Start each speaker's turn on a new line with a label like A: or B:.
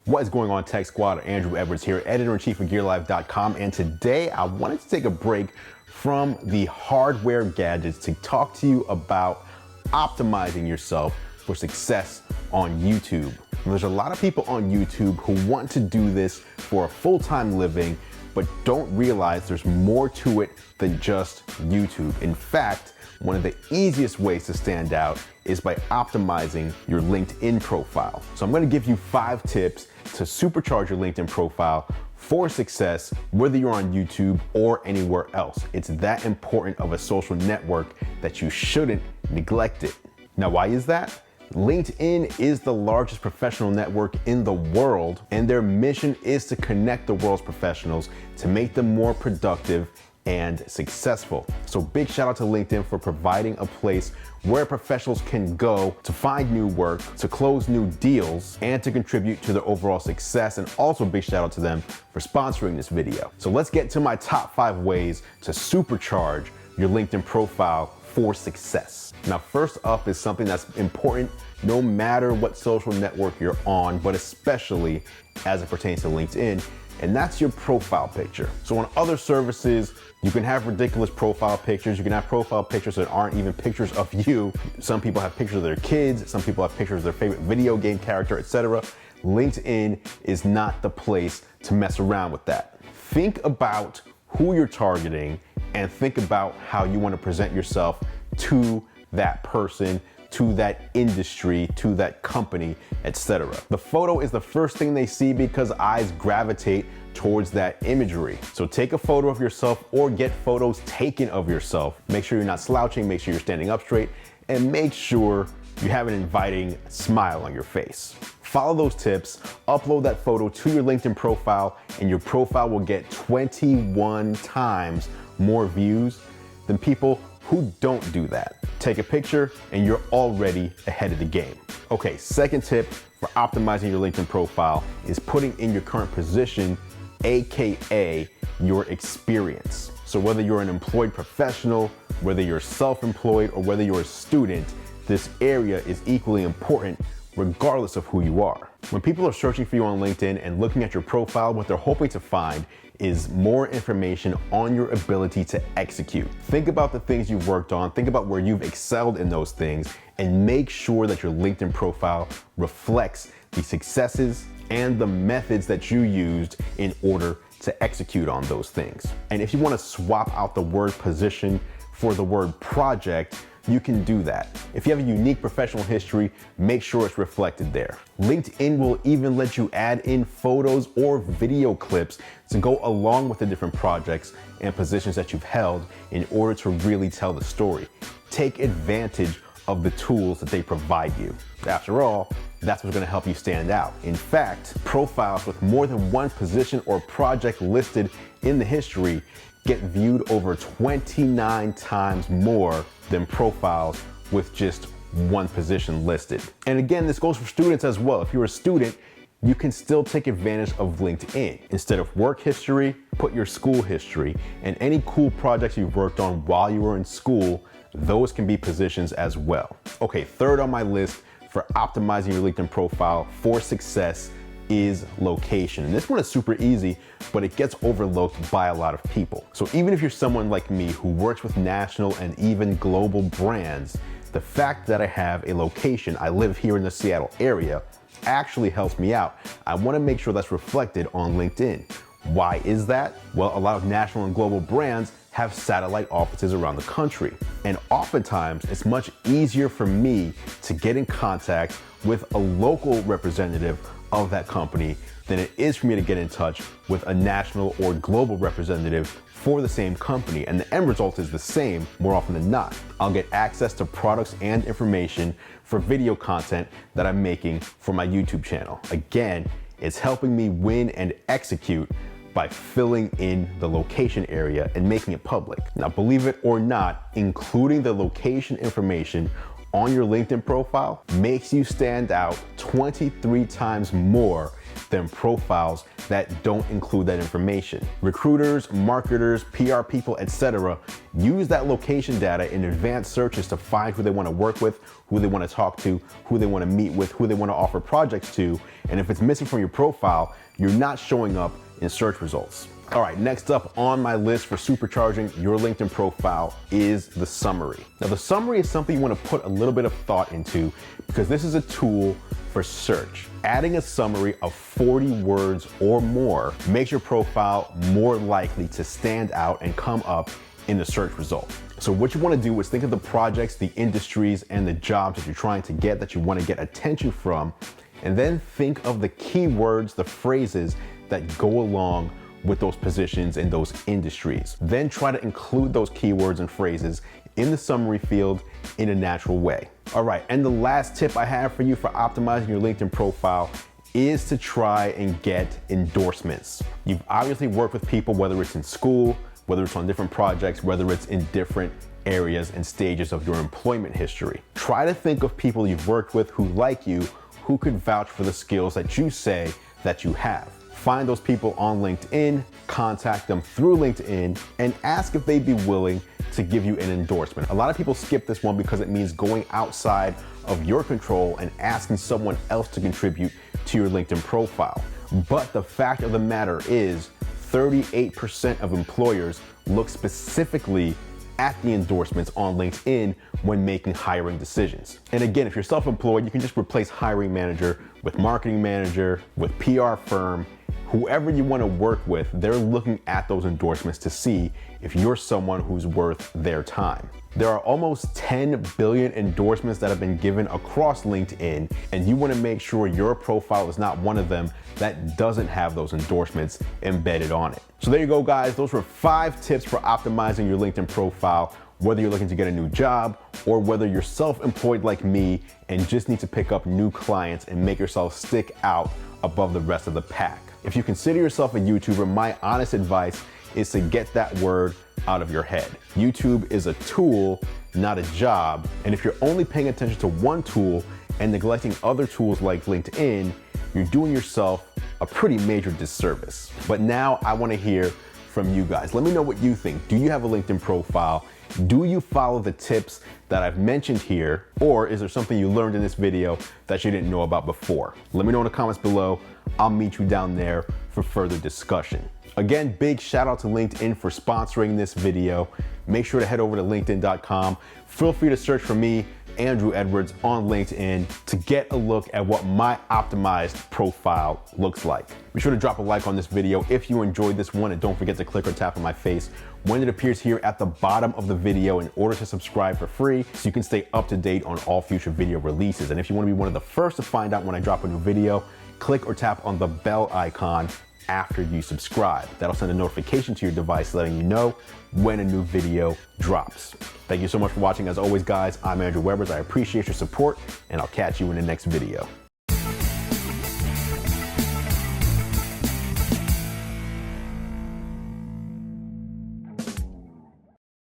A: What is going on, Tech Squad? Andrew Edwards here, editor-in-chief of GearLive.com, and today I wanted to take a break from the hardware gadgets to talk to you about optimizing yourself for success on YouTube. There's a lot of people on YouTube who want to do this for a full-time living, but don't realize there's more to it than just YouTube. In fact, one of the easiest ways to stand out is by optimizing your LinkedIn profile. So I'm gonna give you 5 tips to supercharge your LinkedIn profile for success, whether you're on YouTube or anywhere else. It's that important of a social network that you shouldn't neglect it. Now, why is that? LinkedIn is the largest professional network in the world, and their mission is to connect the world's professionals to make them more productive and successful. So big shout out to LinkedIn for providing a place where professionals can go to find new work, to close new deals, and to contribute to their overall success. And also big shout out to them for sponsoring this video. So let's get to my top 5 ways to supercharge your LinkedIn profile for success. Now, first up is something that's important no matter what social network you're on, but especially as it pertains to LinkedIn, and that's your profile picture. So on other services, you can have ridiculous profile pictures. You can have profile pictures that aren't even pictures of you. Some people have pictures of their kids. Some people have pictures of their favorite video game character, etc. LinkedIn is not the place to mess around with that. Think about who you're targeting and think about how you want to present yourself to that person, to that industry, to that company, etc. The photo is the first thing they see because eyes gravitate towards that imagery. So take a photo of yourself or get photos taken of yourself. Make sure you're not slouching, make sure you're standing up straight, and make sure you have an inviting smile on your face. Follow those tips, upload that photo to your LinkedIn profile, and your profile will get 21 times more views than people who don't do that. Take a picture and you're already ahead of the game. Okay, second tip for optimizing your LinkedIn profile is putting in your current position, AKA your experience. So whether you're an employed professional, whether you're self-employed, or whether you're a student, this area is equally important regardless of who you are. When people are searching for you on LinkedIn and looking at your profile, what they're hoping to find is more information on your ability to execute. Think about the things you've worked on, think about where you've excelled in those things, and make sure that your LinkedIn profile reflects the successes and the methods that you used in order to execute on those things. And if you want to swap out the word position for the word project, you can do that. If you have a unique professional history, make sure it's reflected there. LinkedIn will even let you add in photos or video clips to go along with the different projects and positions that you've held in order to really tell the story. Take advantage of the tools that they provide you. After all, that's what's gonna help you stand out. In fact, profiles with more than one position or project listed in the history get viewed over 29 times more than profiles with just one position listed. And again, this goes for students as well. If you're a student, you can still take advantage of LinkedIn. Instead of work history, put your school history, and any cool projects you've worked on while you were in school, those can be positions as well. Okay, third on my list for optimizing your LinkedIn profile for success is location. And this one is super easy, but it gets overlooked by a lot of people. So even if you're someone like me who works with national and even global brands, the fact that I have a location, I live here in the Seattle area, actually helps me out. I want to make sure that's reflected on LinkedIn. Why is that? Well, a lot of national and global brands have satellite offices around the country. And oftentimes it's much easier for me to get in contact with a local representative of that company than it is for me to get in touch with a national or global representative for the same company. And the end result is the same more often than not. I'll get access to products and information for video content that I'm making for my YouTube channel. Again, it's helping me win and execute by filling in the location area and making it public. Now, believe it or not, including the location information on your LinkedIn profile makes you stand out 23 times more than profiles that don't include that information. Recruiters, marketers, PR people, etc. use that location data in advanced searches to find who they want to work with, who they want to talk to, who they want to meet with, who they want to offer projects to. And if it's missing from your profile, you're not showing up in search results. All right, next up on my list for supercharging your LinkedIn profile is the summary. Now, the summary is something you want to put a little bit of thought into because this is a tool for search. Adding a summary of 40 words or more makes your profile more likely to stand out and come up in the search result. So what you want to do is think of the projects, the industries, and the jobs that you're trying to get, that you want to get attention from, and then think of the keywords, the phrases that go along with those positions in those industries. Then try to include those keywords and phrases in the summary field in a natural way. All right, and the last tip I have for you for optimizing your LinkedIn profile is to try and get endorsements. You've obviously worked with people, whether it's in school, whether it's on different projects, whether it's in different areas and stages of your employment history. Try to think of people you've worked with who like you, who could vouch for the skills that you say that you have. Find those people on LinkedIn, contact them through LinkedIn, and ask if they'd be willing to give you an endorsement. A lot of people skip this one because it means going outside of your control and asking someone else to contribute to your LinkedIn profile. But the fact of the matter is, 38% of employers look specifically at the endorsements on LinkedIn when making hiring decisions. And again, if you're self-employed, you can just replace hiring manager with marketing manager, with PR firm. Whoever you want to work with, they're looking at those endorsements to see if you're someone who's worth their time. There are almost 10 billion endorsements that have been given across LinkedIn, and you want to make sure your profile is not one of them that doesn't have those endorsements embedded on it. So there you go, guys. Those were 5 tips for optimizing your LinkedIn profile, whether you're looking to get a new job or whether you're self-employed like me and just need to pick up new clients and make yourself stick out above the rest of the pack. If you consider yourself a YouTuber, my honest advice is to get that word out of your head. YouTube is a tool, not a job. And if you're only paying attention to one tool and neglecting other tools like LinkedIn, you're doing yourself a pretty major disservice. But now I want to hear from you guys. Let me know what you think. Do you have a LinkedIn profile? Do you follow the tips that I've mentioned here? Or is there something you learned in this video that you didn't know about before? Let me know in the comments below. I'll meet you down there for further discussion. Again, big shout out to LinkedIn for sponsoring this video. Make sure to head over to linkedin.com. Feel free to search for me, Andru Edwards, on LinkedIn to get a look at what my optimized profile looks like. Be sure to drop a like on this video if you enjoyed this one, and don't forget to click or tap on my face when it appears here at the bottom of the video in order to subscribe for free so you can stay up to date on all future video releases. And if you want to be one of the first to find out when I drop a new video, click or tap on the bell icon after you subscribe. That'll send a notification to your device letting you know when a new video drops. Thank you so much for watching. As always, guys, I'm Andru Edwards. I appreciate your support, and I'll catch you in the next video.